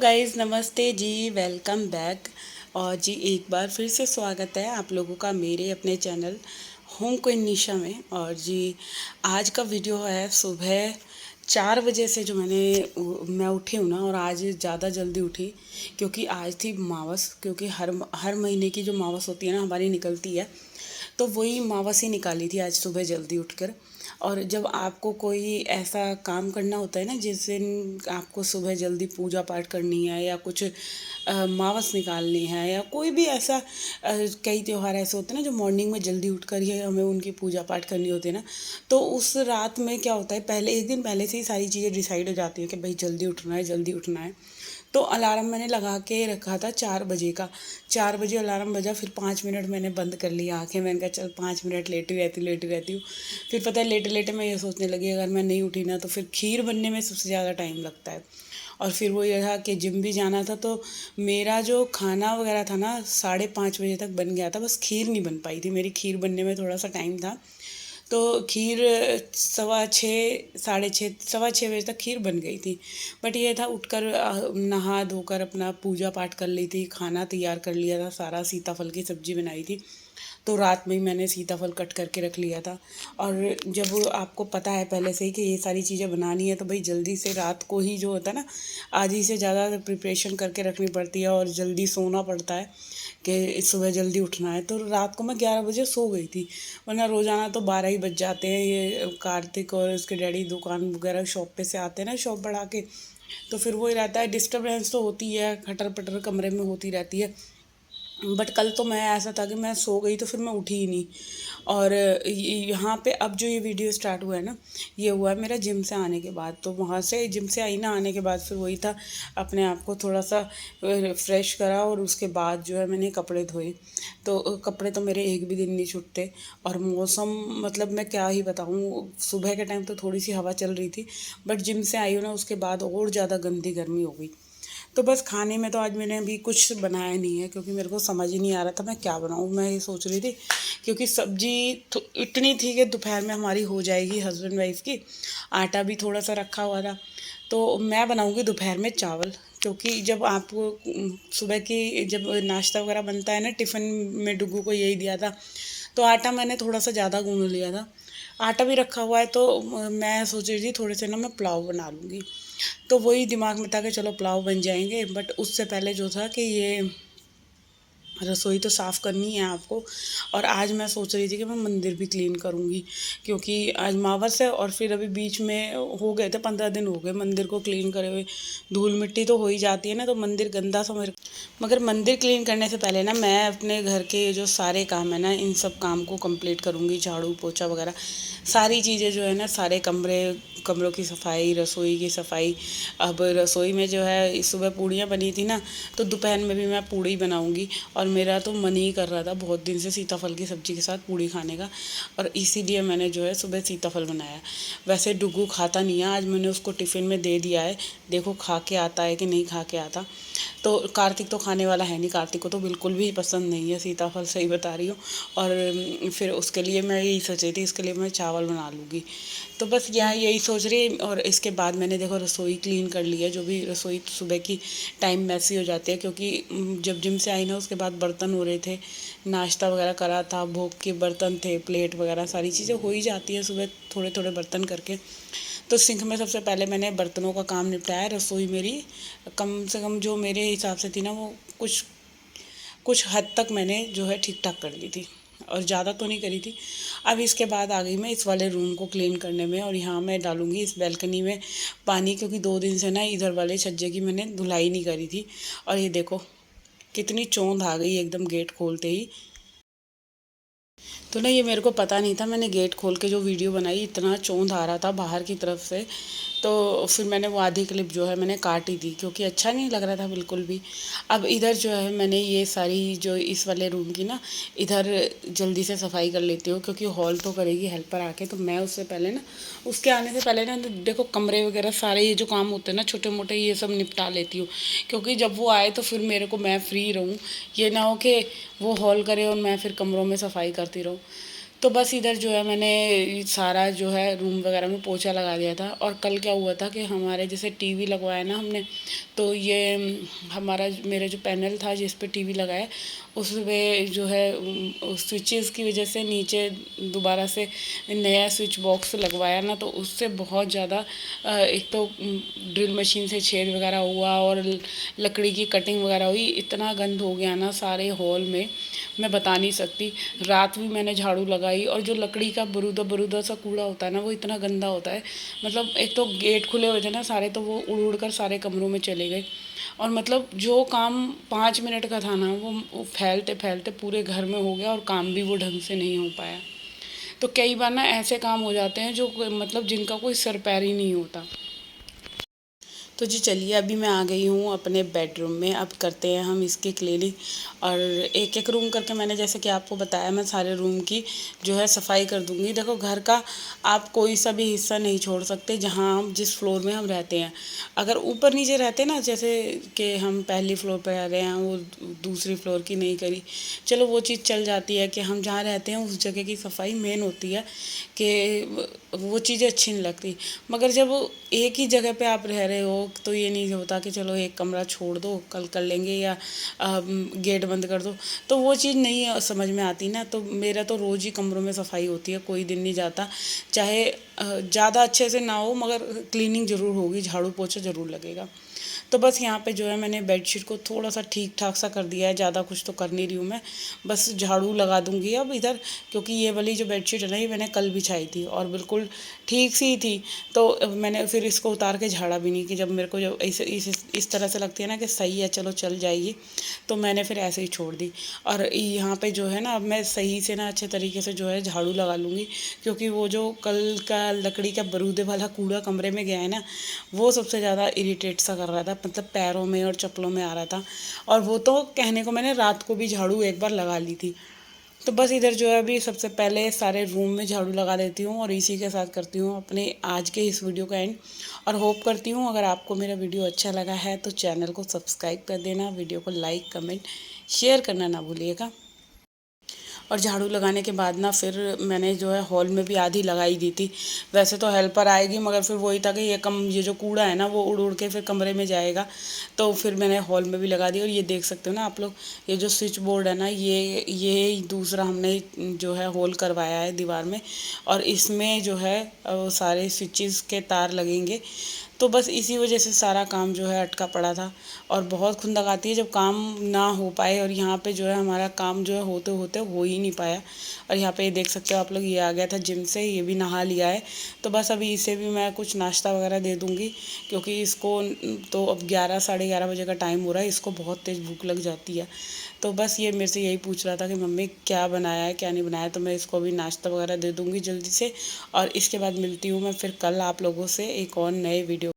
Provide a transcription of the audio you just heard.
Guys, नमस्ते जी, welcome back. और जी एक बार फिर से स्वागत है आप लोगों का मेरे अपने चैनल होम क्वीन निशा में। और जी आज का वीडियो है सुबह 4 बजे से जो मैं उठी हूँ ना। और आज ज़्यादा जल्दी उठी क्योंकि आज थी मावस, क्योंकि हर महीने की जो मावस होती है ना हमारी निकलती है। तो वही मावस ही निकाली थी आज सुबह जल्दी उठकर। और जब आपको कोई ऐसा काम करना होता है ना जिस दिन आपको सुबह जल्दी पूजा पाठ करनी है या कुछ मावस निकालनी है या कोई भी ऐसा कई त्यौहार ऐसे होते हैं ना जो मॉर्निंग में जल्दी उठकर ही हमें उनकी पूजा पाठ करनी होती है ना। तो उस रात में क्या होता है, पहले एक दिन पहले से ही सारी चीज़ें डिसाइड हो जाती हैं कि भाई जल्दी उठना है, जल्दी उठना है। तो अलार्म मैंने लगा के रखा था 4 बजे का। 4 बजे अलार्म बजा, फिर 5 मिनट मैंने बंद कर लिया आंखें। मैंने कहा चल 5 मिनट लेटी रहती हूँ। फिर पता है लेटे लेटे मैं ये सोचने लगी अगर मैं नहीं उठी ना तो फिर खीर बनने में सबसे ज़्यादा टाइम लगता है। और फिर वो ये था कि जिम भी जाना था, तो मेरा जो खाना वगैरह था ना 5:30 बजे तक बन गया था, बस खीर नहीं बन पाई थी। मेरी खीर बनने में थोड़ा सा टाइम था। तो खीर 6:15 6:30 6:15 बजे तक खीर बन गई थी। बट ये था उठकर नहा धोकर अपना पूजा पाठ कर ली थी, खाना तैयार कर लिया था सारा, सीताफल की सब्ज़ी बनाई थी। तो रात में ही मैंने सीताफल कट करके रख लिया था। और जब आपको पता है पहले से ही कि ये सारी चीज़ें बनानी है तो भाई जल्दी से रात को ही जो होता है ना, आज ही से ज़्यादा प्रिपरेशन करके रखनी पड़ती है और जल्दी सोना पड़ता है कि सुबह जल्दी उठना है। तो रात को मैं 11 बजे सो गई थी, वरना रोज़ाना तो 12 ही बज जाते हैं। ये कार्तिक और उसके डैडी दुकान वगैरह शॉप पे से आते हैं ना, शॉप बढ़ा के। तो फिर वही रहता है, डिस्टर्बेंस तो होती है, खटर पटर कमरे में होती रहती है। बट कल तो मैं ऐसा था कि मैं सो गई तो फिर मैं उठी ही नहीं। और यहाँ पे अब जो ये वीडियो स्टार्ट हुआ है ना, ये हुआ है मेरा जिम से आने के बाद। तो वहाँ से जिम से आई ना, आने के बाद फिर वही था, अपने आप को थोड़ा सा फ्रेश करा और उसके बाद जो है मैंने कपड़े धोए। तो कपड़े तो मेरे एक भी दिन नहीं छूटते। और मौसम मतलब मैं क्या ही बताऊँ, सुबह के टाइम तो थोड़ी सी हवा चल रही थी, बट जिम से आई हूँ ना उसके बाद और ज़्यादा गंदी गर्मी हो गई। तो बस खाने में तो आज मैंने अभी कुछ बनाया नहीं है, क्योंकि मेरे को समझ ही नहीं आ रहा था मैं क्या बनाऊँ। मैं ये सोच रही थी क्योंकि सब्जी इतनी थी कि दोपहर में हमारी हो जाएगी हस्बैंड वाइफ की। आटा भी थोड़ा सा रखा हुआ था, तो मैं बनाऊँगी दोपहर में चावल। क्योंकि जब आपको सुबह की जब नाश्ता वगैरह बनता है ना, टिफ़िन में डुग्गू को यही दिया था। तो आटा मैंने थोड़ा सा ज़्यादा गूँध लिया था, आटा भी रखा हुआ है। तो मैं सोच रही थी थोड़े से ना मैं पुलाव बना लूँगी। तो वही दिमाग में था कि चलो पुलाव बन जाएंगे। बट उससे पहले जो था कि ये रसोई तो साफ़ करनी है आपको। और आज मैं सोच रही थी कि मैं मंदिर भी क्लीन करूँगी, क्योंकि आज अमावस है। और फिर अभी बीच में हो गए थे, 15 दिन हो गए मंदिर को क्लीन करे हुए। धूल मिट्टी तो हो ही जाती है ना, तो मंदिर गंदा सा मगर मंदिर क्लीन करने से पहले ना मैं अपने घर के जो सारे काम है ना, इन सब काम को कंप्लीट करूँगी। झाड़ू पोछा वगैरह सारी चीज़ें जो है ना, सारे कमरों की सफाई, रसोई की सफाई। अब रसोई में जो है इस सुबह पूड़ियाँ बनी थी ना, तो दोपहर में भी मैं पूड़ी बनाऊँगी। और मेरा तो मन ही कर रहा था बहुत दिन से सीताफल की सब्ज़ी के साथ पूड़ी खाने का, और इसीलिए मैंने जो है सुबह सीताफल बनाया। वैसे डुग्गू खाता नहीं है, आज मैंने उसको टिफ़िन में दे दिया है, देखो खा के आता है कि नहीं खा के आता। तो कार्तिक तो खाने वाला है नहीं, कार्तिक को तो बिल्कुल भी पसंद नहीं है सीताफल, सही बता रही हूँ। और फिर उसके लिए मैं यही सोच रही थी, इसके लिए मैं चावल बना लूँगी। तो बस यहाँ यही सोच रही। और इसके बाद मैंने देखो रसोई क्लीन कर ली है। जो भी रसोई सुबह की टाइम मैसी हो जाती है, क्योंकि जब जिम से आई ना उसके बाद बर्तन हो रहे थे, नाश्ता वगैरह करा था, भोग के बर्तन थे, प्लेट वगैरह सारी चीज़ें हो ही जाती हैं सुबह थोड़े थोड़े बर्तन करके। तो सिंक में सबसे पहले मैंने बर्तनों का काम निपटाया। रसोई मेरी कम से कम जो मेरे हिसाब से थी ना, वो कुछ कुछ हद तक मैंने जो है ठीक ठाक कर ली थी, और ज़्यादा तो नहीं करी थी। अब इसके बाद आ गई मैं इस वाले रूम को क्लीन करने में। और यहाँ मैं डालूँगी इस बैल्कनी में पानी, क्योंकि 2 दिन से ना इधर वाले छज्जे की मैंने धुलाई नहीं करी थी। और ये देखो कितनी चोंध आ गई एकदम गेट खोलते ही। तो ना ये मेरे को पता नहीं था, मैंने गेट खोल के जो वीडियो बनाई इतना चोंध आ रहा था बाहर की तरफ से। तो फिर मैंने वो आधी क्लिप जो है मैंने काट ही दी, क्योंकि अच्छा नहीं लग रहा था बिल्कुल भी। अब इधर जो है मैंने ये सारी जो इस वाले रूम की ना, इधर जल्दी से सफाई कर लेती हूँ, क्योंकि हॉल तो करेगी हेल्पर आके। तो मैं उससे पहले ना, उसके आने से पहले ना देखो कमरे वगैरह सारे ये जो काम होते हैं ना छोटे मोटे, ये सब निपटा लेती हूँ। क्योंकि जब वो आए तो फिर मेरे को मैं फ्री रहूँ, ये ना हो कि वो हॉल करे और मैं फिर कमरों में सफाई करती रहूँ। तो बस इधर जो है मैंने सारा जो है रूम वगैरह में पोछा लगा दिया था। और कल क्या हुआ था कि हमारे जैसे टीवी लगवाया ना हमने, तो ये हमारा मेरा जो पैनल था जिस पे टीवी लगाया, उसमें जो है स्विचेस की वजह से नीचे दोबारा से नया स्विच बॉक्स लगवाया ना, तो उससे बहुत ज़्यादा एक तो ड्रिल मशीन से छेद वगैरह हुआ और लकड़ी की कटिंग वगैरह हुई। इतना गंद हो गया ना सारे हॉल में, मैं बता नहीं सकती। रात भी मैंने झाड़ू लगाई, और जो लकड़ी का बरूदा बरूदा सा कूड़ा होता है ना, वो इतना गंदा होता है। मतलब एक तो गेट खुले हुए थे ना सारे, तो वो उड़ उड़ कर सारे कमरों में चले गए। और मतलब जो काम 5 मिनट का था ना, वो फैलते फैलते पूरे घर में हो गया, और काम भी वो ढंग से नहीं हो पाया। तो कई बार ना ऐसे काम हो जाते हैं जो मतलब जिनका कोई सर पैर ही नहीं होता। तो जी चलिए, अभी मैं आ गई हूँ अपने बेडरूम में। अब करते हैं हम इसकी क्लीनिंग, और एक एक रूम करके मैंने जैसे कि आपको बताया, मैं सारे रूम की जो है सफाई कर दूँगी। देखो, घर का आप कोई सा भी हिस्सा नहीं छोड़ सकते जहाँ हम जिस फ्लोर में हम रहते हैं। अगर ऊपर नीचे रहते ना, जैसे कि हम पहली फ्लोर पर रह रहे हैं, वो दूसरी फ्लोर की नहीं करी, चलो वो चीज़ चल जाती है कि हम जहाँ रहते हैं उस जगह की सफाई मेन होती है, कि वो चीज़ें अच्छी नहीं लगती। मगर जब एक ही जगह पे आप रह रहे हो, तो ये नहीं होता कि चलो एक कमरा छोड़ दो, कल कर लेंगे, या गेट बंद कर दो, तो वो चीज़ नहीं समझ में आती ना। तो मेरा तो रोज़ ही कमरों में सफाई होती है, कोई दिन नहीं जाता, चाहे ज़्यादा अच्छे से ना हो, मगर क्लीनिंग ज़रूर होगी, झाड़ू पोछा ज़रूर लगेगा। तो बस यहाँ पे जो है मैंने बेडशीट को थोड़ा सा ठीक ठाक सा कर दिया है, ज़्यादा कुछ तो कर नहीं रही हूँ मैं, बस झाड़ू लगा दूँगी अब इधर। क्योंकि ये वाली जो बेडशीट है ना, ये मैंने कल बिछाई थी और बिल्कुल ठीक सी थी। तो मैंने फिर इसको उतार के झाड़ा भी नहीं, कि जब मेरे को जब इस तरह से लगती है ना कि सही है, चलो चल जाएगी, तो मैंने फिर ऐसे ही छोड़ दी। और यहाँ पे जो है ना, अब मैं सही से ना अच्छे तरीके से जो है झाड़ू लगा लूँगी, क्योंकि वो जो कल का लकड़ी का बरूदे वाला कूड़ा कमरे में गया है ना, वो सबसे ज़्यादा इरिटेट सा कर रहा था, मतलब पैरों में और चप्पलों में आ रहा था। और वो तो कहने को मैंने रात को भी झाड़ू एक बार लगा ली थी। तो बस इधर जो है अभी सबसे पहले सारे रूम में झाड़ू लगा देती हूँ, और इसी के साथ करती हूँ अपने आज के इस वीडियो का एंड। और होप करती हूँ अगर आपको मेरा वीडियो अच्छा लगा है तो चैनल को सब्सक्राइब कर देना, वीडियो को लाइक कमेंट शेयर करना ना भूलिएगा। और झाड़ू लगाने के बाद ना फिर मैंने जो है हॉल में भी आधी लगाई दी थी। वैसे तो हेल्पर आएगी, मगर फिर वही था कि ये जो कूड़ा है ना, वो उड़ उड़ के फिर कमरे में जाएगा, तो फिर मैंने हॉल में भी लगा दी। और ये देख सकते हो ना आप लोग, ये जो स्विच बोर्ड है ना, ये दूसरा हमने जो है होल करवाया है दीवार में, और इसमें जो है सारे स्विचेस के तार लगेंगे। तो बस इसी वजह से सारा काम जो है अटका पड़ा था। और बहुत खुंदक आती है जब काम ना हो पाए, और यहाँ पे जो है हमारा काम जो है होते होते हो ही नहीं पाया। और यहाँ पे ये देख सकते हो आप लोग, ये आ गया था जिम से, ये भी नहा लिया है। तो बस अभी इसे भी मैं कुछ नाश्ता वगैरह दे दूँगी, क्योंकि इसको तो अब 11 साढ़े 11 बजे का टाइम हो रहा है, इसको बहुत तेज़ भूख लग जाती है। तो बस ये मेरे से यही पूछ रहा था कि मम्मी क्या बनाया है क्या नहीं बनाया, तो मैं इसको अभी नाश्ता वगैरह दे दूँगी जल्दी से। और इसके बाद मिलती हूँ मैं फिर कल आप लोगों से एक और नए वीडियो।